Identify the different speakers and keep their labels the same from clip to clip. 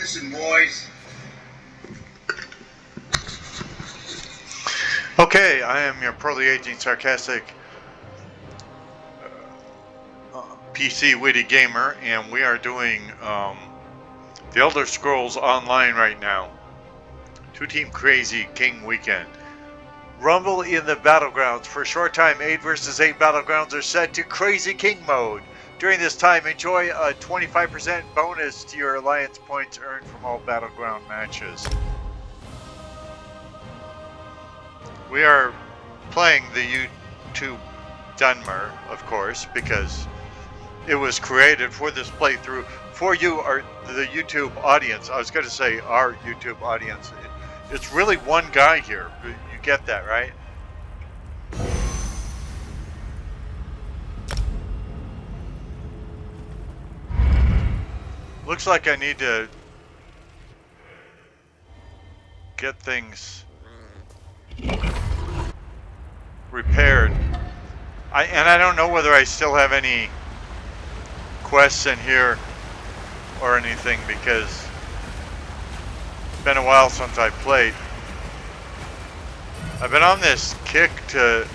Speaker 1: Listen, boys.
Speaker 2: Okay, I am your poorly aging, sarcastic PC witty gamer, and we are doing The Elder Scrolls Online right now. Two-team crazy king weekend. Rumble in the battlegrounds. For a short time, 8 versus 8 battlegrounds are set to crazy king mode. During this time, enjoy a 25% bonus to your alliance points earned from all battleground matches. We are playing the YouTube Dunmer, of course, because it was created for this playthrough for you, the YouTube audience. I was going to say our YouTube audience. It's really one guy here. You get that, right? Looks like I need to get things repaired. I don't know whether I still have any quests in here or anything, because it's been a while since I played. I've been on this kick to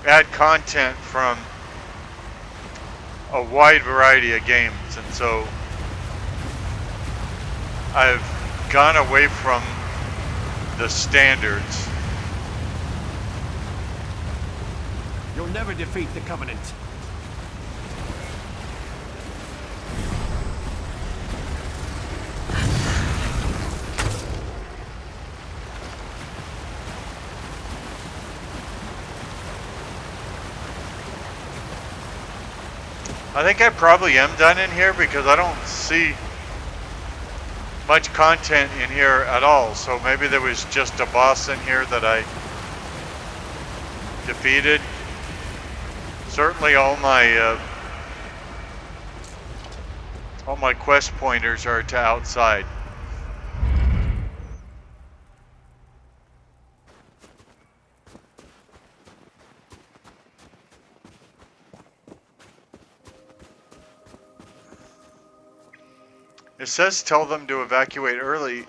Speaker 2: add content from a wide variety of games, and so I've gone away from the standards.
Speaker 3: You'll never defeat the Covenant.
Speaker 2: I think I probably am done in here, because I don't see much content in here at all. So maybe there was just a boss in here that I defeated. Certainly all my quest pointers are to outside. It says tell them to evacuate early,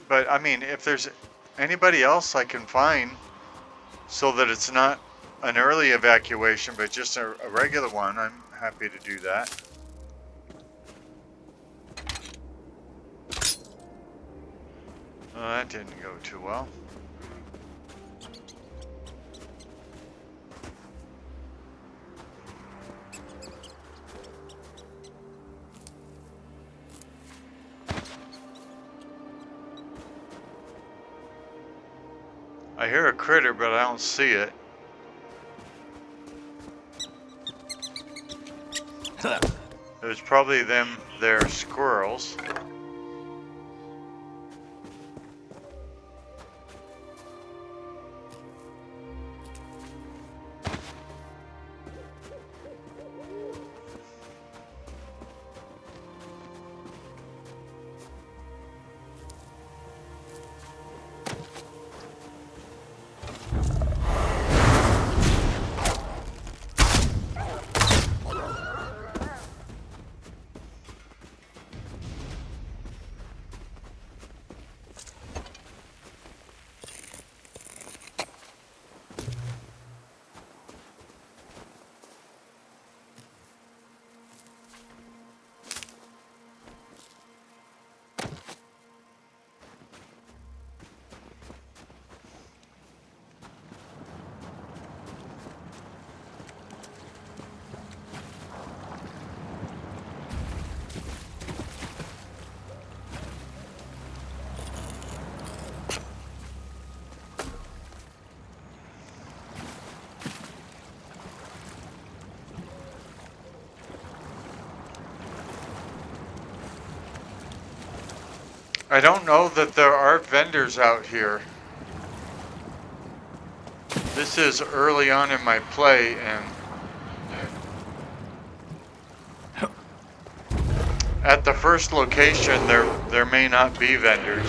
Speaker 2: but I mean, if there's anybody else I can find so that it's not an early evacuation but just a regular one, I'm happy to do that. Well, that didn't go too well. I hear a critter, but I don't see it. It was probably their squirrels. I don't know that there are vendors out here. This is early on in my play, and at the first location there may not be vendors.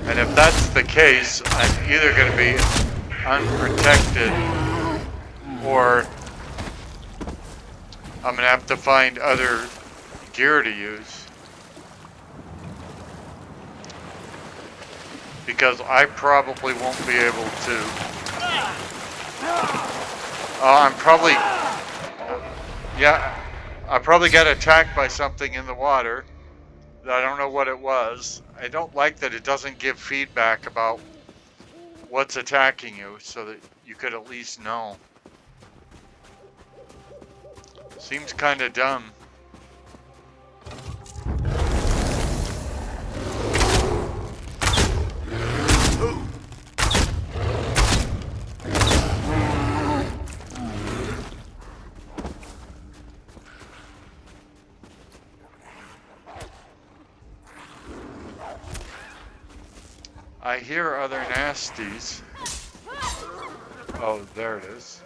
Speaker 2: And if that's the case, I'm either going to be unprotected or I'm gonna have to find other gear to use. Because I probably won't be able to. I'm probably, yeah, I probably got attacked by something in the water. I don't know what it was. I don't like that it doesn't give feedback about what's attacking you so that you could at least know. Seems kind of dumb. I hear other nasties. Oh, there it is.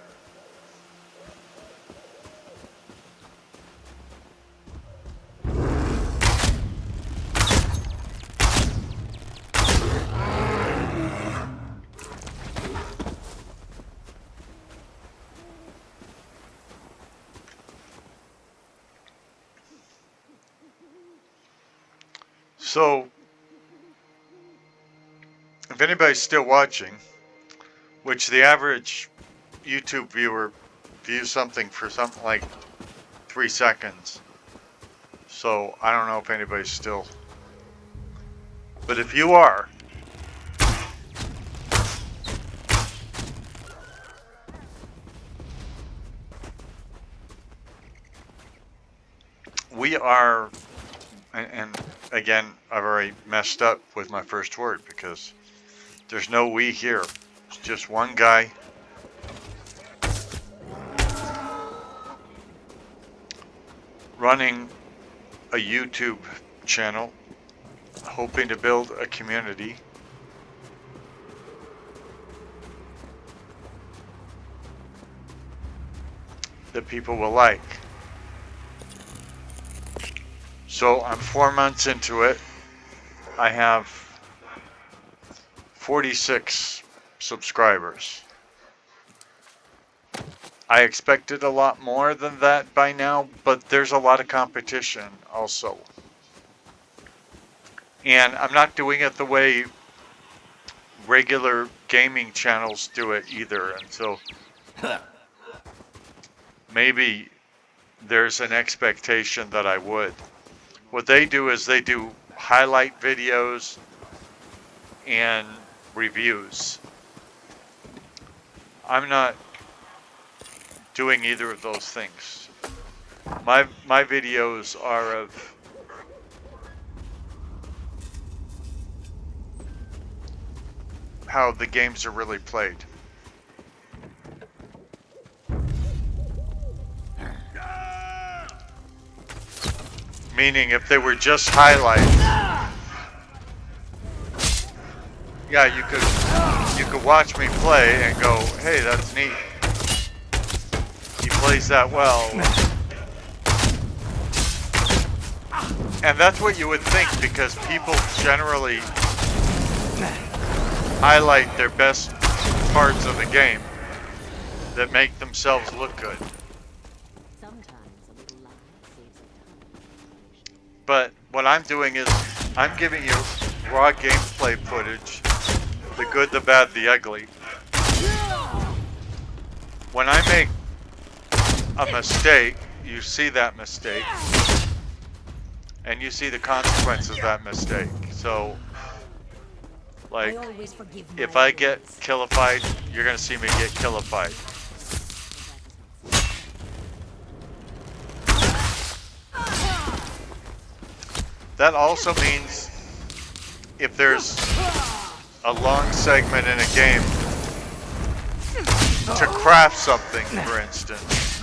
Speaker 2: So, if anybody's still watching, which the average YouTube viewer views something for something like 3 seconds. So, I don't know if anybody's still. But if you are, we are, and again, I've already messed up with my first word because there's no we here. It's just one guy running a YouTube channel, hoping to build a community. That people will like. So I'm 4 months into it. I have 46 subscribers. I expected a lot more than that by now, but there's a lot of competition also. And I'm not doing it the way regular gaming channels do it either, and so maybe there's an expectation that I would. What they do is they do highlight videos and reviews. I'm not doing either of those things. My videos are of how the games are really played. Meaning if they were just highlights, yeah, you could watch me play and go, hey, that's neat. He plays that well. And that's what you would think, because people generally highlight their best parts of the game that make themselves look good. But what I'm doing is I'm giving you raw gameplay footage, the good, the bad, the ugly. When I make a mistake, you see that mistake, and you see the consequences of that mistake. So, like, if I get killified, you're gonna see me get killified. That also means if there's a long segment in a game to craft something, for instance,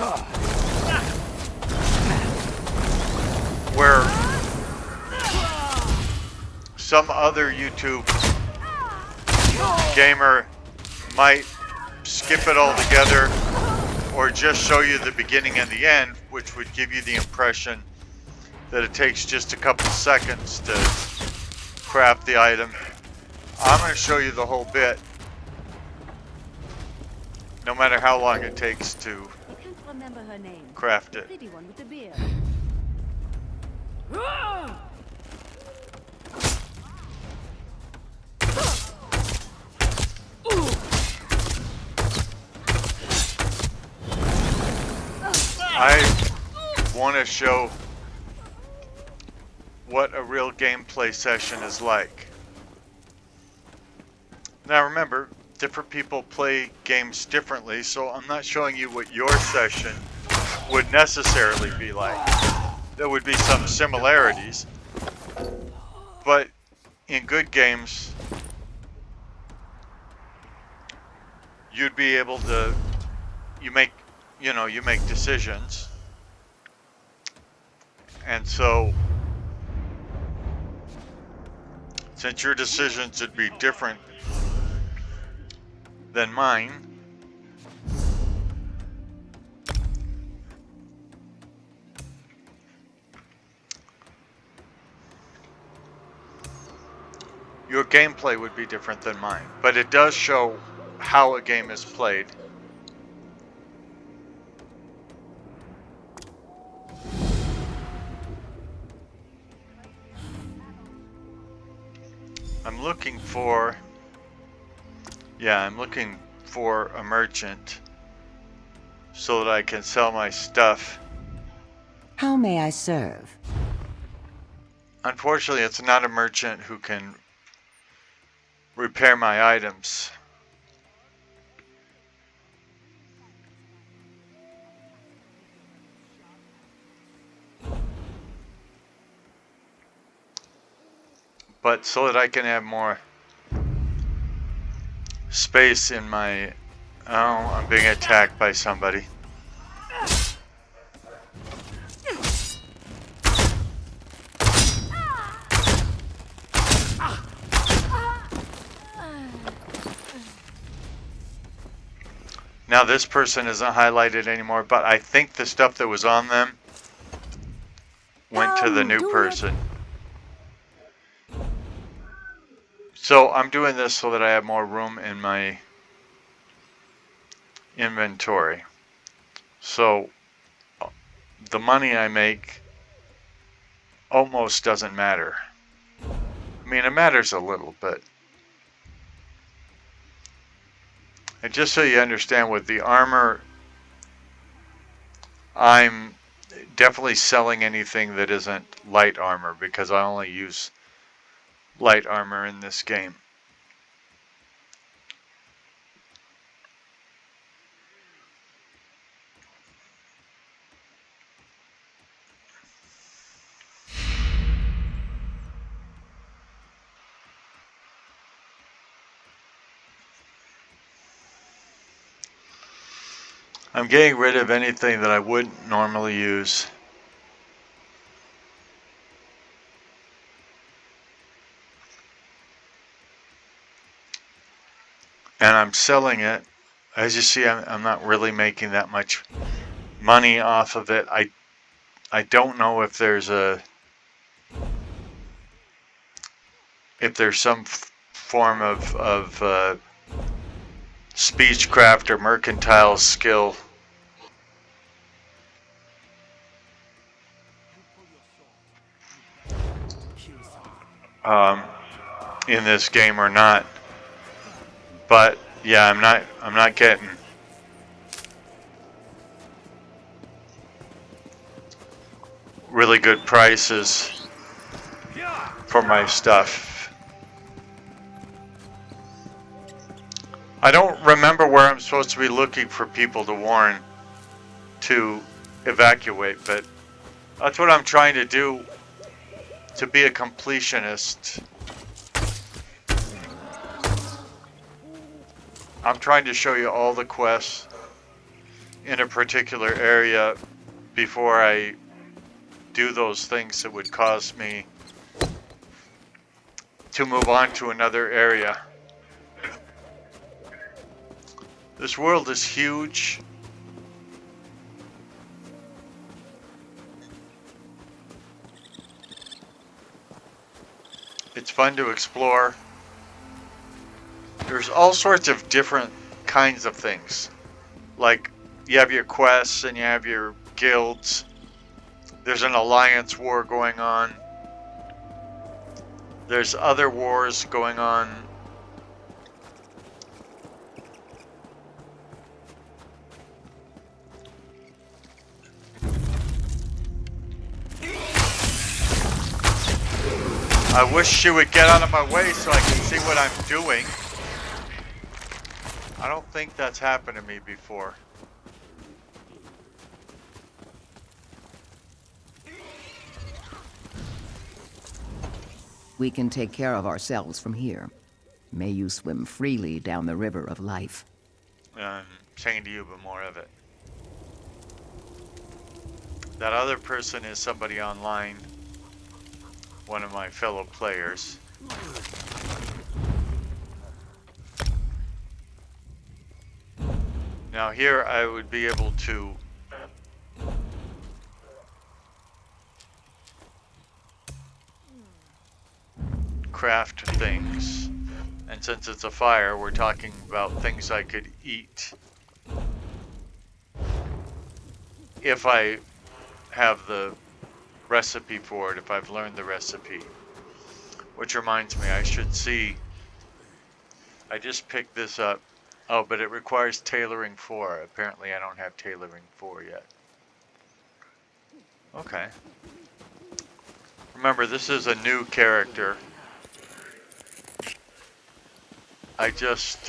Speaker 2: where some other YouTube gamer might skip it all together or just show you the beginning and the end, which would give you the impression that it takes just a couple seconds to craft the item. I'm going to show you the whole bit, no matter how long it takes to
Speaker 1: remember her name.
Speaker 2: craft it.
Speaker 1: Pretty one with the beard.
Speaker 2: I want to show what a real gameplay session is like. Now remember, different people play games differently, so I'm not showing you what your session would necessarily be like. There would be some similarities, but in good games, you'd be able to, you make decisions. And so, since your decisions would be different than mine, your gameplay would be different than mine. But it does show how a game is played. I'm looking for a merchant so that I can sell my stuff.
Speaker 4: How may I serve?
Speaker 2: Unfortunately, it's not a merchant who can repair my items. But so that I can have more space in my... Oh, I'm being attacked by somebody. Now this person isn't highlighted anymore, but I think the stuff that was on them went to the new person. So I'm doing this so that I have more room in my inventory. So the money I make almost doesn't matter. I mean, it matters a little, but... And just so you understand, with the armor, I'm definitely selling anything that isn't light armor, because I only use light armor in this game. I'm getting rid of anything that I wouldn't normally use. And I'm selling it. As you see, I'm not really making that much money off of it. I don't know if there's some form of speechcraft or mercantile skill in this game or not. But yeah, I'm not getting really good prices for my stuff. I don't remember where I'm supposed to be looking for people to warn to evacuate, but that's what I'm trying to do, to be a completionist. I'm trying to show you all the quests in a particular area before I do those things that would cause me to move on to another area. This world is huge. It's fun to explore. There's all sorts of different kinds of things. Like you have your quests and you have your guilds. There's an alliance war going on. There's other wars going on. I wish she would get out of my way so I can see what I'm doing. I don't think that's happened to me before.
Speaker 4: We can take care of ourselves from here. May you swim freely down the river of life.
Speaker 2: Saying to you, but more of it. That other person is somebody online. One of my fellow players. Now here I would be able to craft things, and since it's a fire, we're talking about things I could eat if I have the recipe for it, if I've learned the recipe. Which reminds me, I should see, I just picked this up. Oh, but it requires tailoring 4. Apparently I don't have tailoring 4 yet. Okay. Remember, this is a new character. I just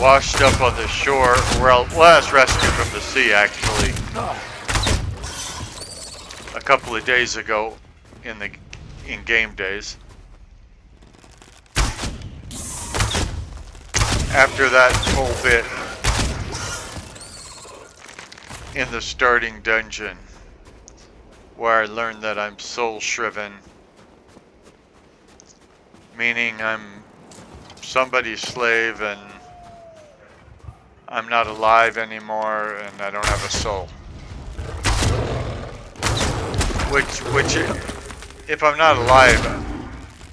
Speaker 2: washed up on the shore. Well, last rescued from the sea, actually. A couple of days ago, in game days. After that whole bit in the starting dungeon, where I learned that I'm soul shriven, meaning I'm somebody's slave and I'm not alive anymore and I don't have a soul. Which, if I'm not alive,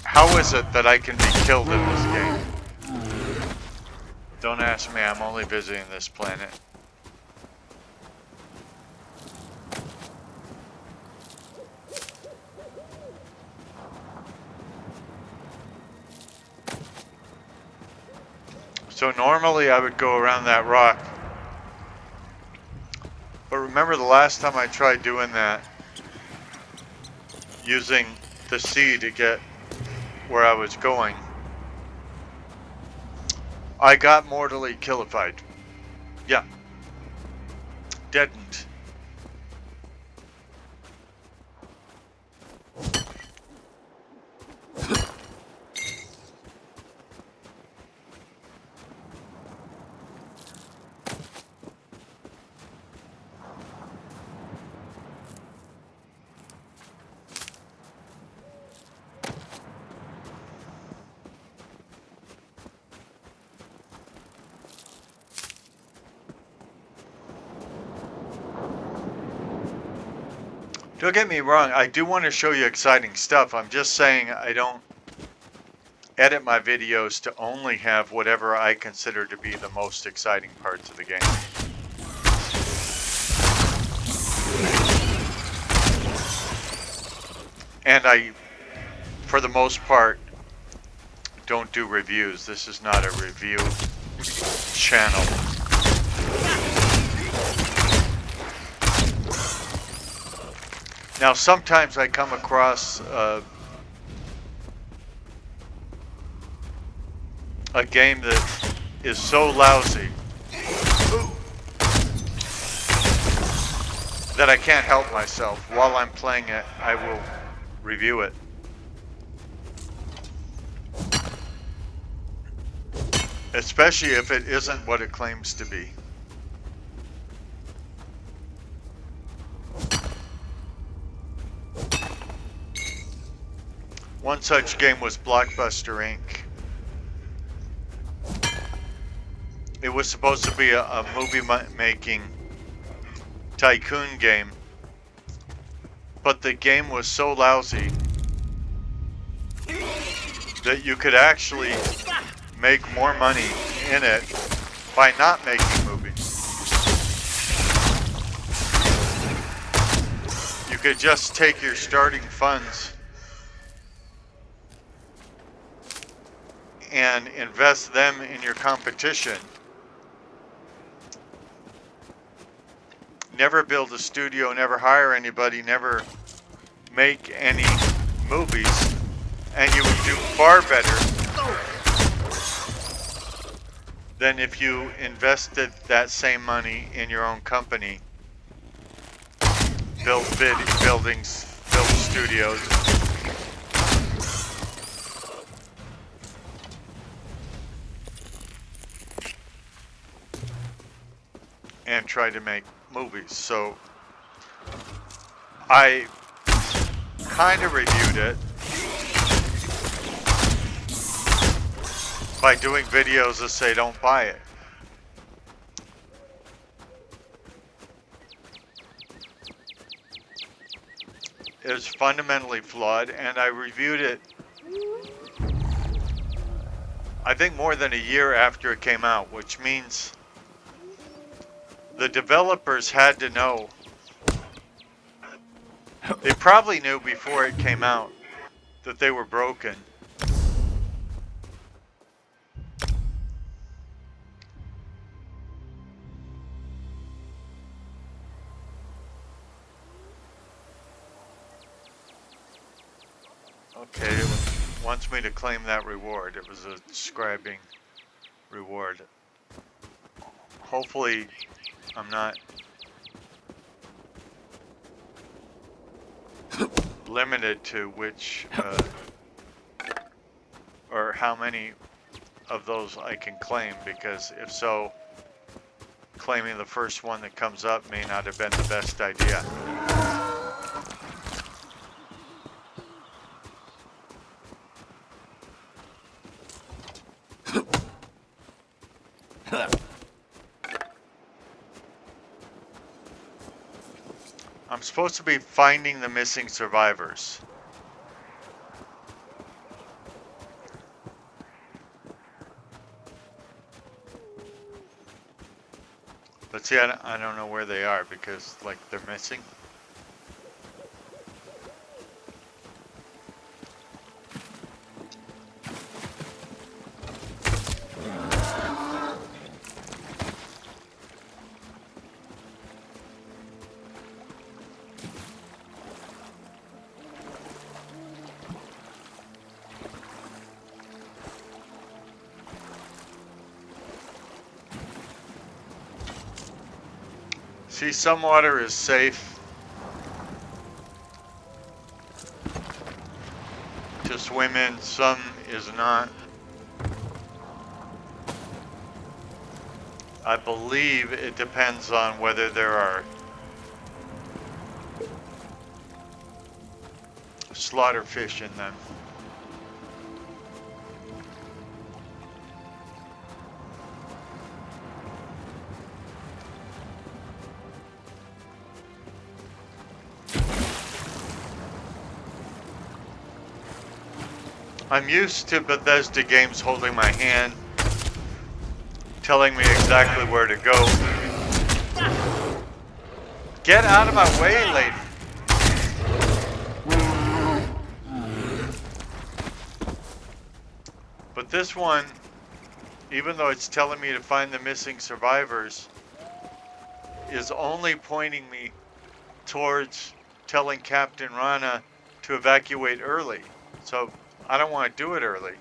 Speaker 2: how is it that I can be killed in this game? Don't ask me, I'm only visiting this planet. So normally I would go around that rock. But remember the last time I tried doing that, using the sea to get where I was going, I got mortally killified. Yeah. Deadened. Don't get me wrong, I do want to show you exciting stuff. I'm just saying I don't edit my videos to only have whatever I consider to be the most exciting parts of the game. And I, for the most part, don't do reviews. This is not a review channel. Now, sometimes I come across a game that is so lousy that I can't help myself. While I'm playing it, I will review it. Especially if it isn't what it claims to be. One such game was Blockbuster Inc. It was supposed to be a movie-making tycoon game, but the game was so lousy that you could actually make more money in it by not making movies. You could just take your starting funds and invest them in your competition. Never build a studio, never hire anybody, never make any movies, and you would do far better than if you invested that same money in your own company. Build buildings, build studios. And try to make movies. So I kind of reviewed it by doing videos that say don't buy it. It was fundamentally flawed, and I reviewed it, I think, more than a year after it came out, which means the developers had to know. They probably knew before it came out that they were broken. Okay, it wants me to claim that reward. It was a scribing reward. Hopefully, I'm not limited to which or how many of those I can claim, because if so, claiming the first one that comes up may not have been the best idea. I'm supposed to be finding the missing survivors. But see, I don't know where they are because, like, they're missing. See, some water is safe to swim in, some is not. I believe it depends on whether there are slaughter fish in them. I'm used to Bethesda games holding my hand, telling me exactly where to go. Get out of my way, lady. But this one, even though it's telling me to find the missing survivors, is only pointing me towards telling Captain Rana to evacuate early. So I don't want to do it early.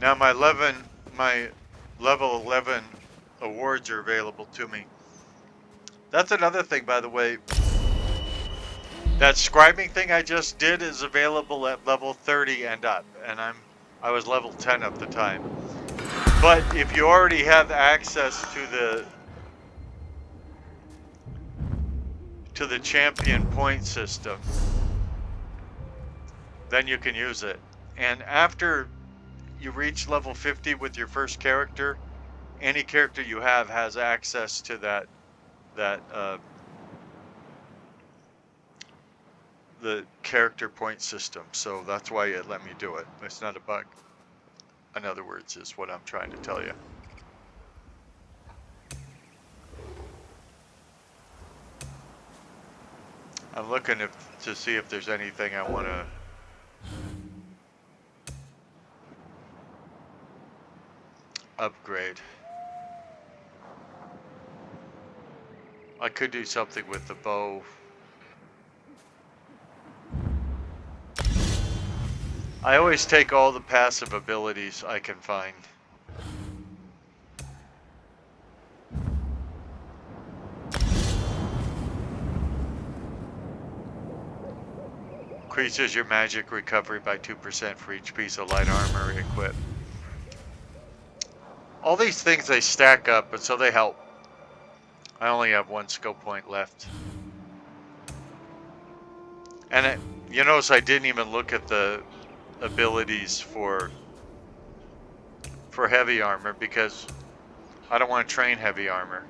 Speaker 2: Now my level 11 awards are available to me. That's another thing, by the way. That scribing thing I just did is available at level 30 and up, and I was level 10 at the time. But if you already have access to the champion point system, then you can use it. And after you reach level 50 with your first character, any character you have has access to that the character point system. So that's why it let me do it. It's not a bug. In other words, is what I'm trying to tell you. I'm looking to see if there's anything I want to upgrade. I could do something with the bow. I always take all the passive abilities I can find. Increases your magic recovery by 2% for each piece of light armor equipped. All these things, they stack up, and so they help. I only have one skill point left. And you notice I didn't even look at the abilities for heavy armor because I don't want to train heavy armor.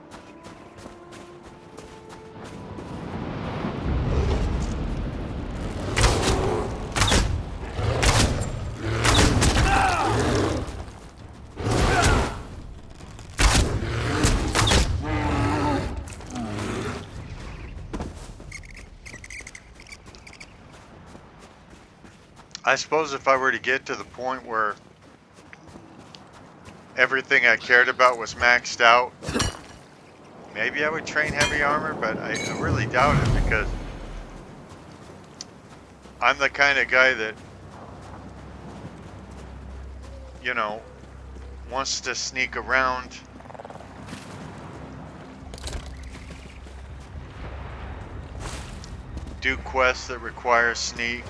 Speaker 2: I suppose if I were to get to the point where everything I cared about was maxed out, maybe I would train heavy armor, but I really doubt it because I'm the kind of guy that, you know, wants to sneak around. Do quests that require sneak.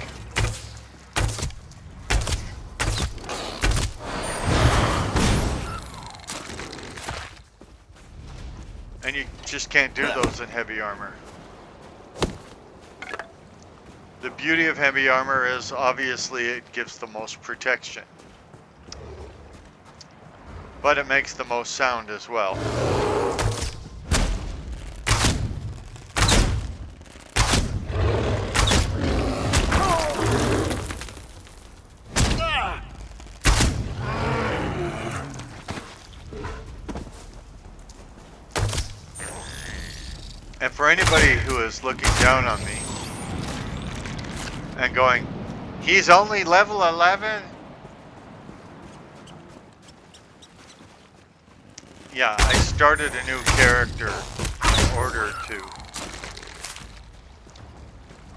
Speaker 2: And you just can't do those in heavy armor. The beauty of heavy armor is obviously it gives the most protection. But it makes the most sound as well. And for anybody who is looking down on me and going, he's only level 11? Yeah, I started a new character in order to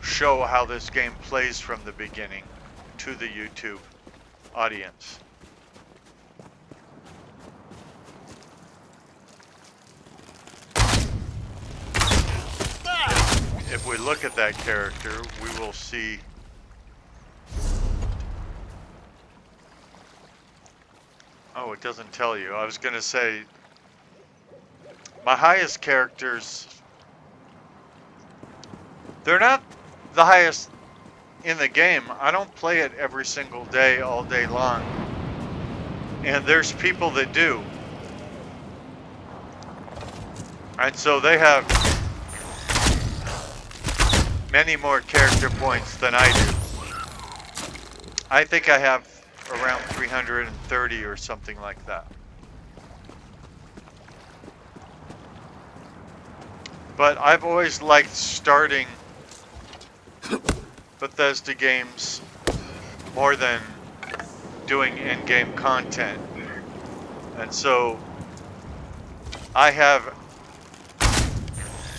Speaker 2: show how this game plays from the beginning to the YouTube audience. If we look at that character, we will see oh, it doesn't tell you. I was gonna say my highest characters, they're not the highest in the game. I don't play it every single day, all day long. And there's people that do. And so they have many more character points than I do. I think I have around 330 or something like that. But I've always liked starting Bethesda games more than doing in-game content. And so I have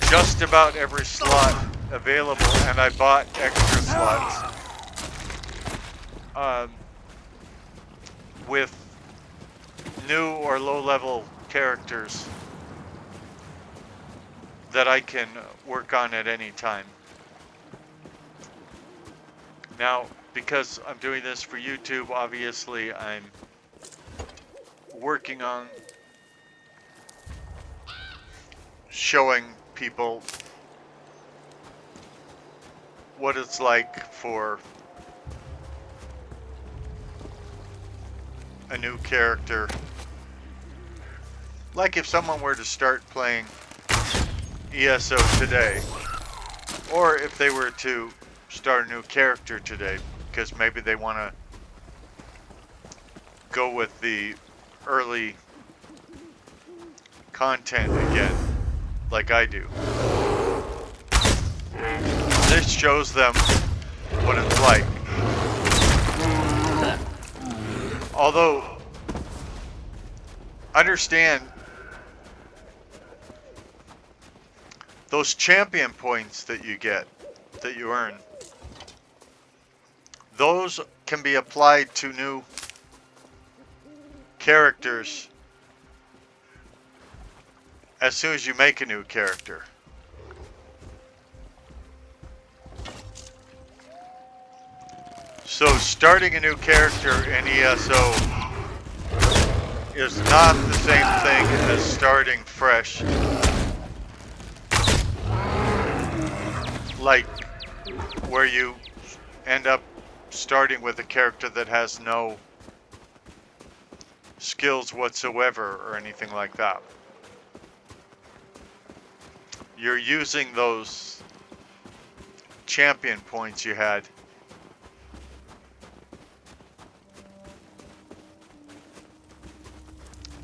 Speaker 2: just about every slot available, and I bought extra slots with new or low-level characters that I can work on at any time. Now, because I'm doing this for YouTube, obviously I'm working on showing people what it's like for a new character, like if someone were to start playing ESO today, or if they were to start a new character today, because maybe they want to go with the early content again, like I do. This shows them what it's like. Although, understand, those champion points that you get, that you earn, those can be applied to new characters as soon as you make a new character. So starting a new character in ESO is not the same thing as starting fresh. Like where you end up starting with a character that has no skills whatsoever or anything like that. You're using those champion points you had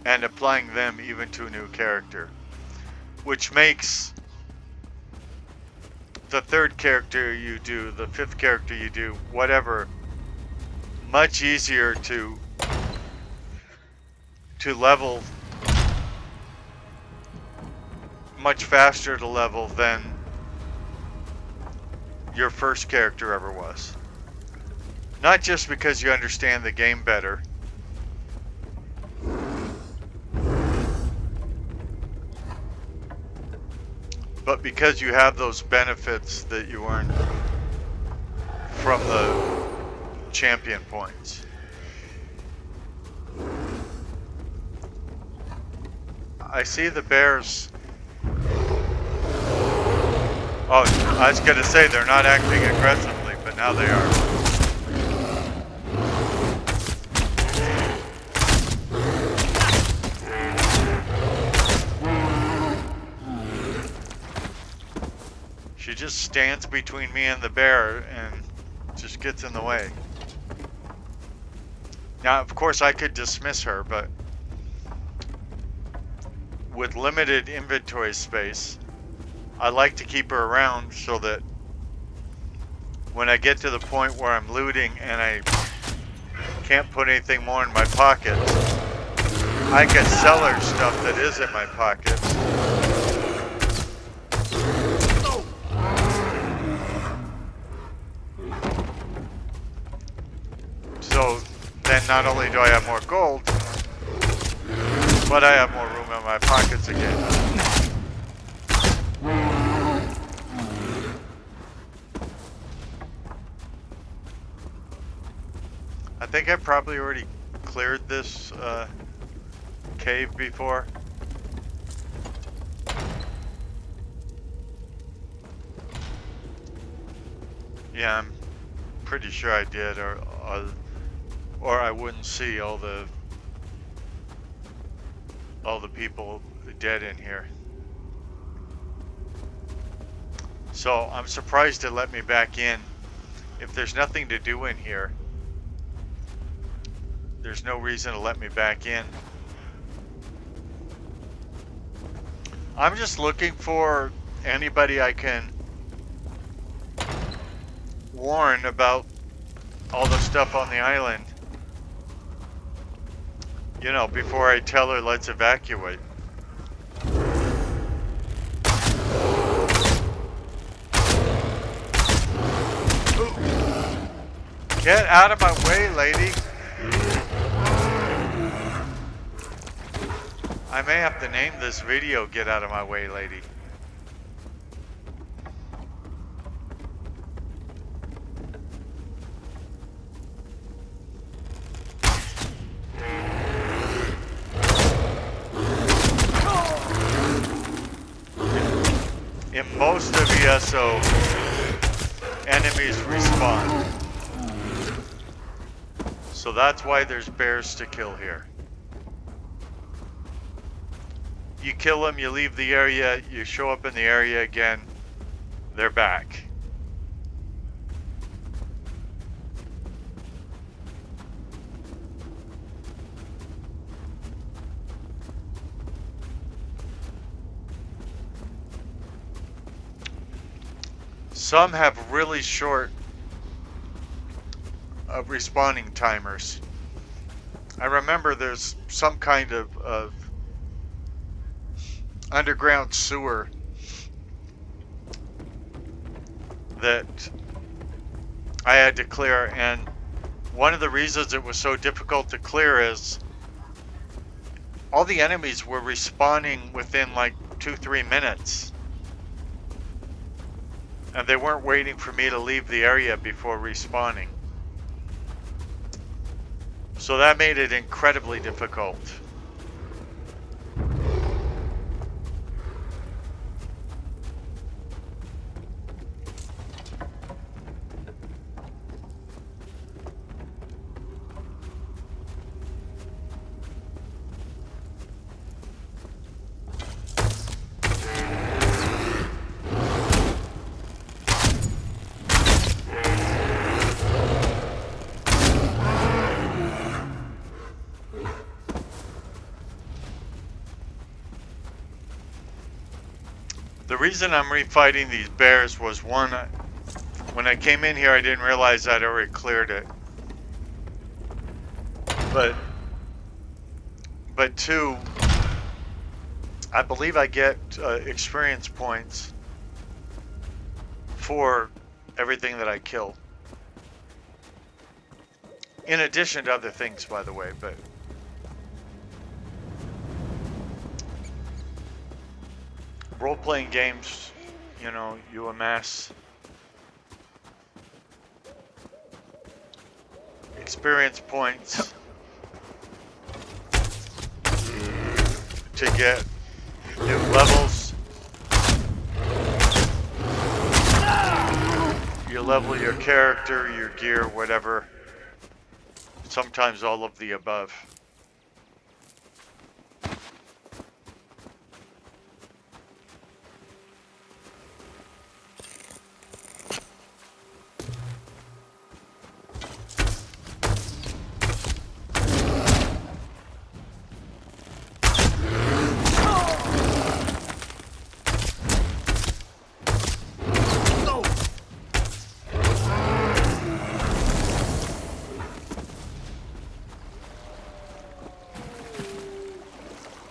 Speaker 2: and applying them even to a new character, which makes the third character you do, the fifth character you do, whatever, much easier to level, much faster to level than your first character ever was. Not just because you understand the game better, but because you have those benefits that you earn from the champion points. I see the bears. Oh, I was gonna say they're not acting aggressively, but now they are. She just stands between me and the bear and just gets in the way. Now, of course, I could dismiss her, but with limited inventory space, I like to keep her around so that when I get to the point where I'm looting and I can't put anything more in my pocket, I can sell her stuff that is in my pocket. So then not only do I have more gold, but I have more room in my pockets again. I think I probably already cleared this cave before. Yeah, I'm pretty sure I did, or I wouldn't see all the people dead in here. So I'm surprised it let me back in. If there's nothing to do in here, there's no reason to let me back in. I'm just looking for anybody I can warn about all the stuff on the island. You know, before I tell her let's evacuate. Ooh. Get out of my way, lady. I may have to name this video "Get Out of My Way, Lady." In most of ESO, enemies respawn. So that's why there's bears to kill here. You kill them, you leave the area, you show up in the area again, they're back. Some have really short respawning timers. I remember there's some kind of underground sewer that I had to clear, and one of the reasons it was so difficult to clear is all the enemies were respawning within like 2-3 minutes. And they weren't waiting for me to leave the area before respawning. So that made it incredibly difficult. The reason I'm refighting these bears was one, when I came in here I didn't realize I'd already cleared it. But two, I believe I get experience points for everything that I kill. In addition to other things, by the way, but role-playing games, you know, you amass experience points to get new levels. You level your character, your gear, whatever. Sometimes all of the above.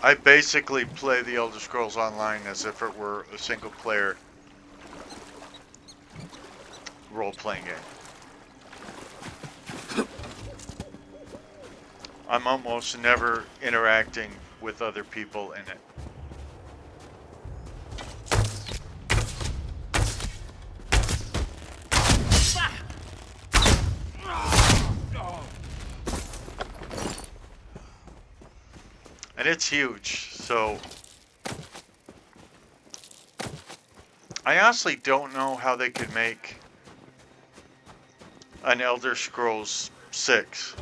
Speaker 2: I basically play the Elder Scrolls Online as if it were a single player role-playing game. I'm almost never interacting with other people in it. And it's huge, so I honestly don't know how they could make an Elder Scrolls 6.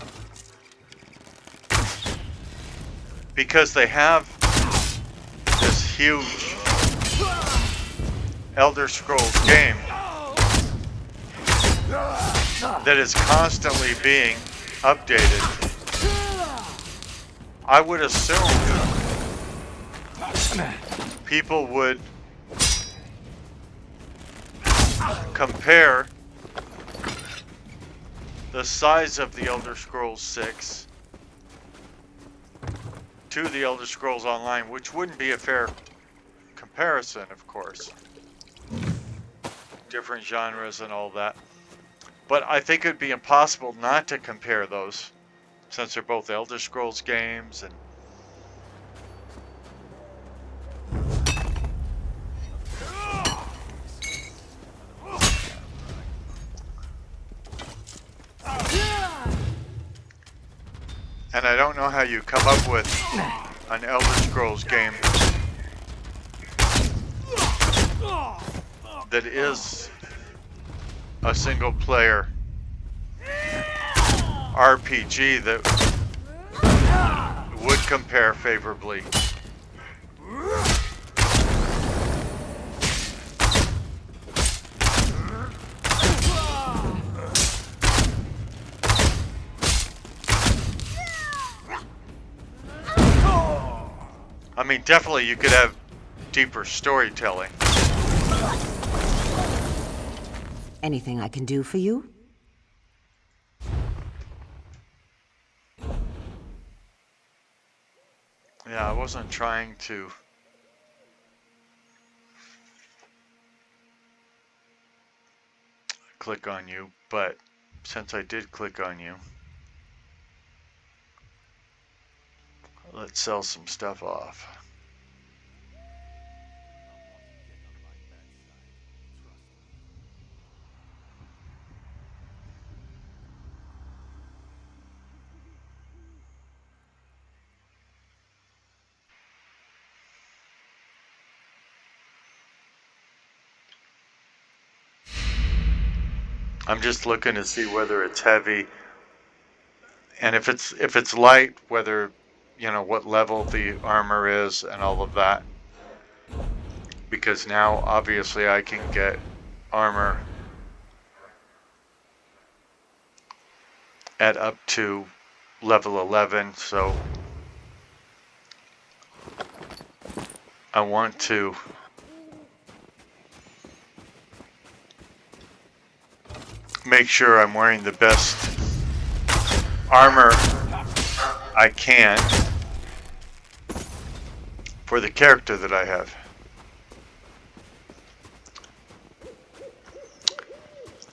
Speaker 2: Because they have this huge Elder Scrolls game that is constantly being updated. I would assume people would compare the size of the Elder Scrolls 6 to the Elder Scrolls Online, which wouldn't be a fair comparison, of course. Different genres and all that. But I think it would be impossible not to compare those, since they're both Elder Scrolls games. And I don't know how you come up with an Elder Scrolls game that is a single player RPG that would compare favorably. I mean, definitely you could have deeper storytelling.
Speaker 1: Anything I can do for you?
Speaker 2: Yeah, I wasn't trying to click on you, but since I did click on you, let's sell some stuff off. I'm just looking to see whether it's heavy, and if it's light, whether, you know, what level the armor is and all of that. Because now obviously I can get armor at up to level 11, so I want to make sure I'm wearing the best armor I can for the character that I have.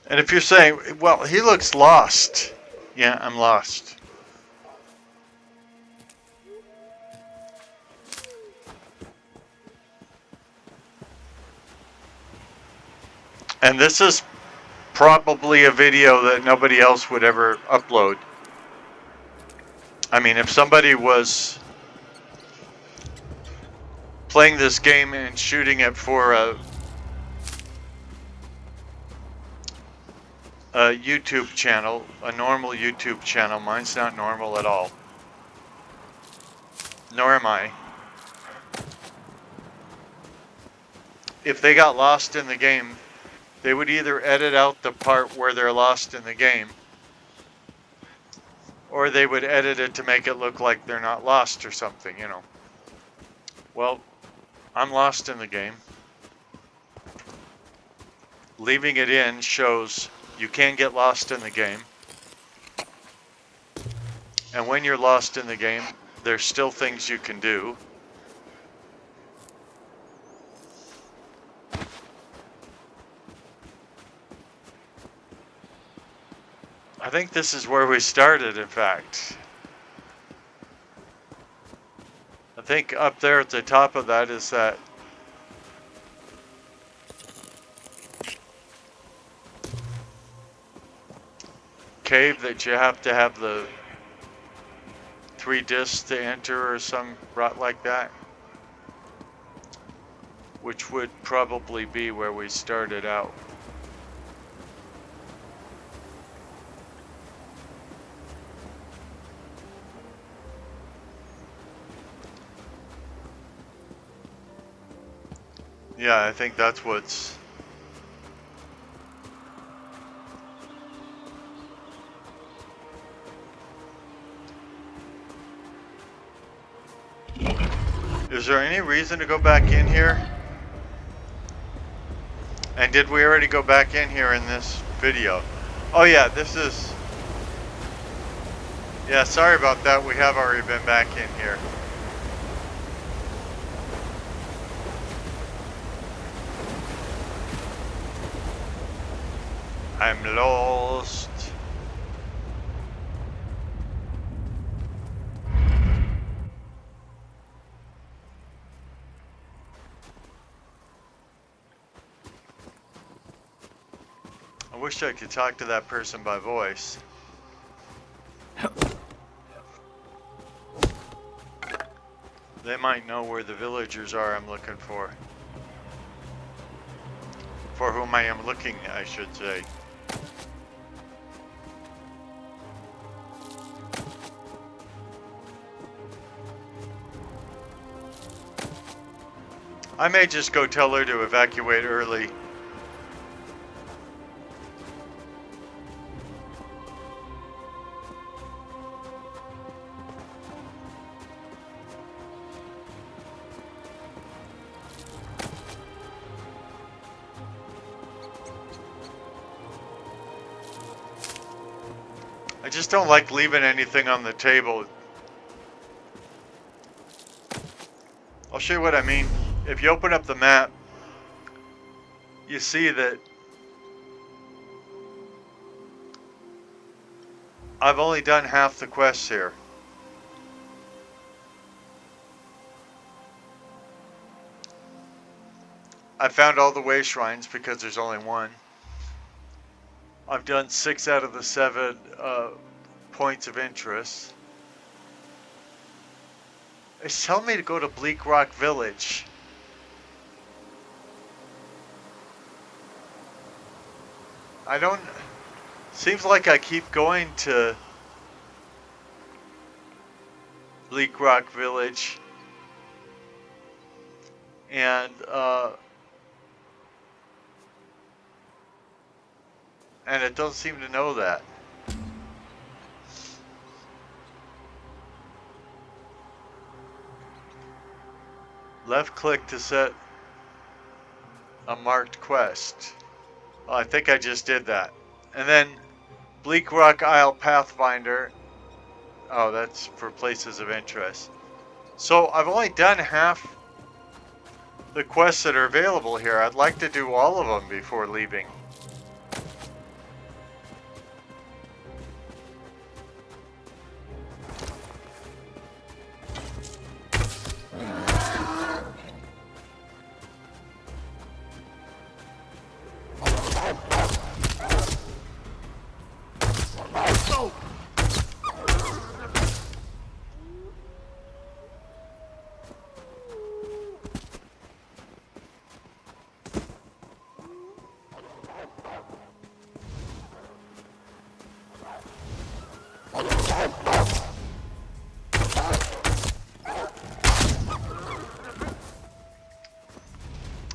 Speaker 2: And if you're saying, well, he looks lost. Yeah, I'm lost. And this is probably a video that nobody else would ever upload. I mean, if somebody was playing this game and shooting it for a YouTube channel, a normal YouTube channel, mine's not normal at all. Nor am I. If they got lost in the game, they would either edit out the part where they're lost in the game, or they would edit it to make it look like they're not lost or something, you know. Well, I'm lost in the game. Leaving it in shows you can get lost in the game. And when you're lost in the game, there's still things you can do. I think this is where we started, in fact. I think up there at the top of that is that cave that you have to have the 3 discs to enter or some rot like that, which would probably be where we started out. Yeah, I think that's what's... Is there any reason to go back in here? And did we already go back in here in this video? Oh yeah, this is... Yeah, sorry about that. We have already been back in here. I'm lost. I wish I could talk to that person by voice. They might know where the villagers are I'm looking for. For whom I am looking, I should say. I may just go tell her to evacuate early. I just don't like leaving anything on the table. I'll show you what I mean. If you open up the map, you see that I've only done half the quests here. I found all the way shrines because there's only one. I've done 6 out of the 7 points of interest. It's telling me to go to Bleak Rock Village. I don't... Seems like I keep going to Bleak Rock Village. And it doesn't seem to know that. Left click to set a marked quest. Well, I think I just did that. And then Bleak Rock Isle Pathfinder. Oh, that's for places of interest. So I've only done half the quests that are available here. I'd like to do all of them before leaving.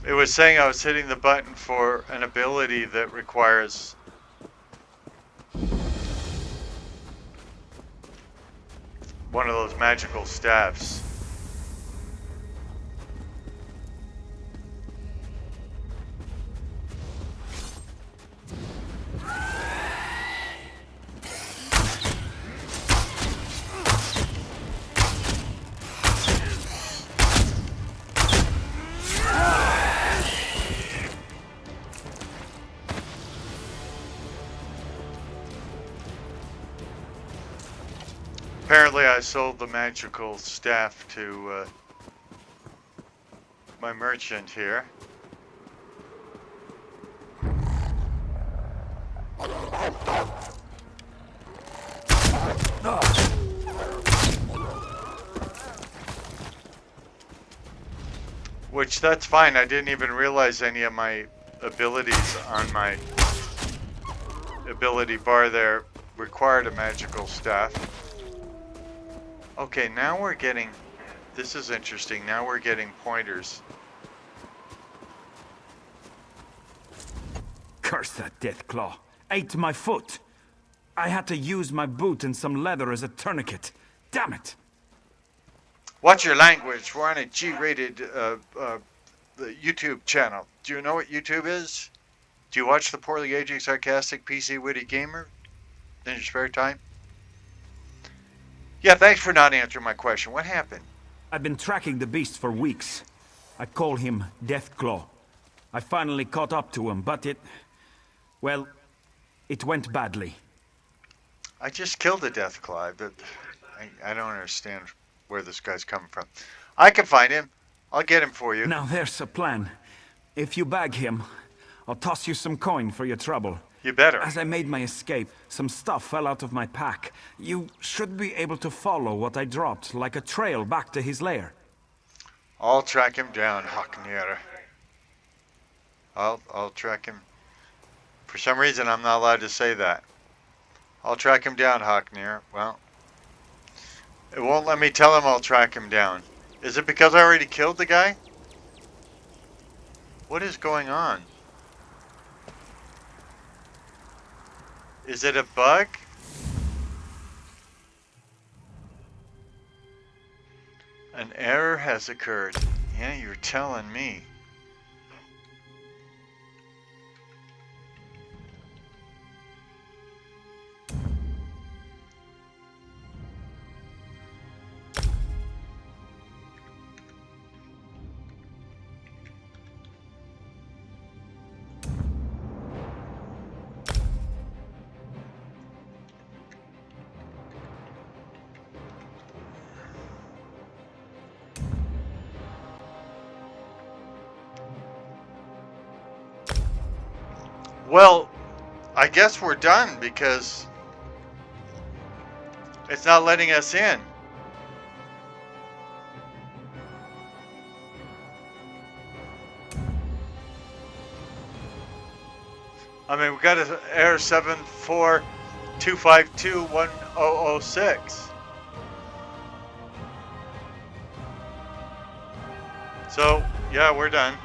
Speaker 2: It was saying I was hitting the button for an ability that requires one of those magical staffs. Apparently I sold the magical staff to my merchant here. Which, that's fine. I didn't even realize any of my abilities on my ability bar there required a magical staff. Okay, now we're getting... This is interesting. Now we're getting pointers.
Speaker 5: Curse that Deathclaw. Ate my foot. I had to use my boot and some leather as a tourniquet. Damn it.
Speaker 2: Watch your language. We're on a G-rated the YouTube channel. Do you know what YouTube is? Do you watch the poorly aging, sarcastic, PC witty gamer in your spare time? Yeah, thanks for not answering my question. What happened?
Speaker 5: I've been tracking the beast for weeks. I call him Deathclaw. I finally caught up to him, but well, it went badly.
Speaker 2: I just killed a Deathclaw, but I don't understand where this guy's coming from. I can find him. I'll get him for you.
Speaker 5: Now there's a plan. If you bag him, I'll toss you some coin for your trouble.
Speaker 2: You better.
Speaker 5: As I made my escape, some stuff fell out of my pack. You should be able to follow what I dropped, like a trail back to his lair.
Speaker 2: I'll track him down, Haknir. I'll track him. For some reason, I'm not allowed to say that. I'll track him down, Haknir. Well, it won't let me tell him I'll track him down. Is it because I already killed the guy? What is going on? Is it a bug? An error has occurred. Yeah, you're telling me. Well, I guess we're done because it's not letting us in. I mean, we got an error 742521006. So, yeah, we're done.